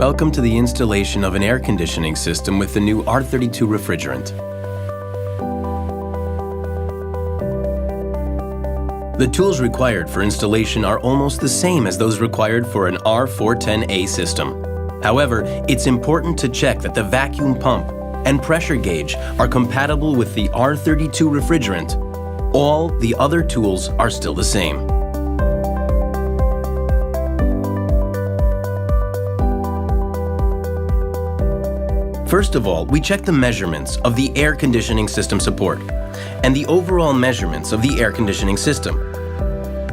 Welcome to the installation of an air conditioning system with the new R32 refrigerant. The tools required for installation are almost the same as those required for an R410A system. However, it's important to check that the vacuum pump and pressure gauge are compatible with the R32 refrigerant. All the other tools are still the same. First of all, we check the measurements of the air conditioning system support and the overall measurements of the air conditioning system.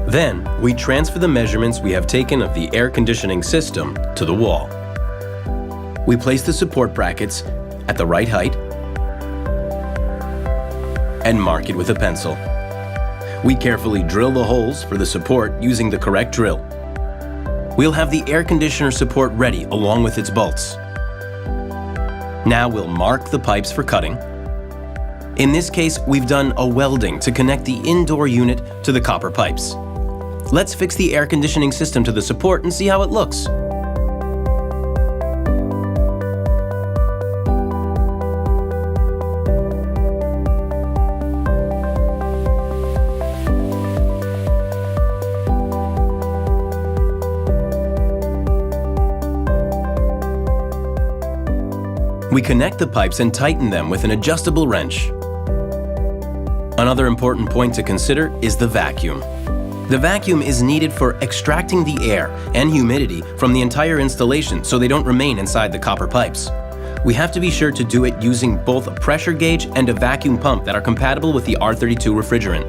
Then, we transfer the measurements we have taken of the air conditioning system to the wall. We place the support brackets at the right height and mark it with a pencil. We carefully drill the holes for the support using the correct drill. We'll have the air conditioner support ready along with its bolts. Now we'll mark the pipes for cutting. In this case, we've done a welding to connect the indoor unit to the copper pipes. Let's fix the air conditioning system to the support and see how it looks. We connect the pipes and tighten them with an adjustable wrench. Another important point to consider is the vacuum. The vacuum is needed for extracting the air and humidity from the entire installation so they don't remain inside the copper pipes. We have to be sure to do it using both a pressure gauge and a vacuum pump that are compatible with the R32 refrigerant.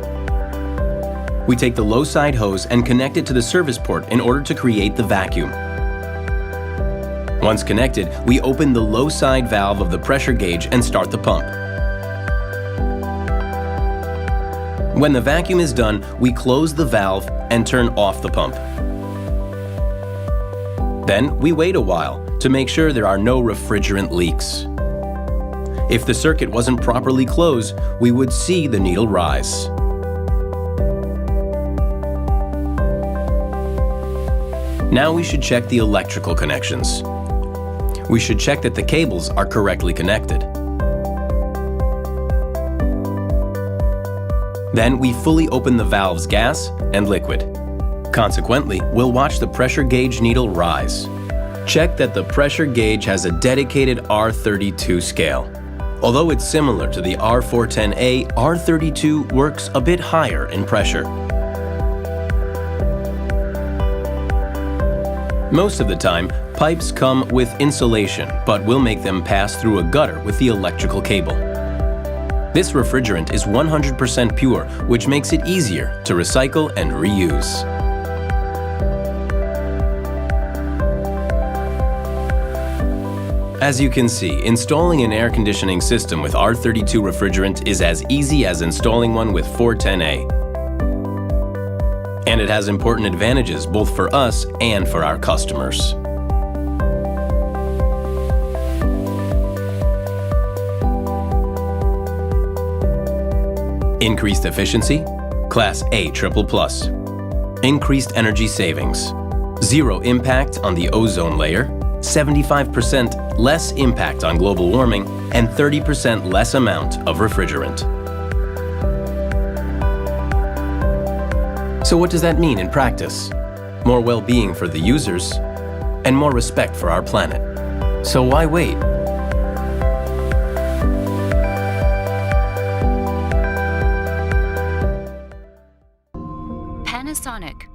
We take the low side hose and connect it to the service port in order to create the vacuum. Once connected, we open the low side valve of the pressure gauge and start the pump. When the vacuum is done, we close the valve and turn off the pump. Then we wait a while to make sure there are no refrigerant leaks. If the circuit wasn't properly closed, we would see the needle rise. Now we should check the electrical connections. We should check that the cables are correctly connected. Then we fully open the valves gas and liquid. Consequently, we'll watch the pressure gauge needle rise. Check that the pressure gauge has a dedicated R32 scale. Although it's similar to the R410A, R32 works a bit higher in pressure. Most of the time, pipes come with insulation, but we'll make them pass through a gutter with the electrical cable. This refrigerant is 100% pure, which makes it easier to recycle and reuse. As you can see, installing an air conditioning system with R32 refrigerant is as easy as installing one with 410A. And it has important advantages both for us and for our customers. Increased efficiency, Class A triple+. Increased energy savings, 0 impact on the ozone layer, 75% less impact on global warming, and 30% less amount of refrigerant. So what does that mean in practice? More well-being for the users and more respect for our planet. So why wait? Panasonic.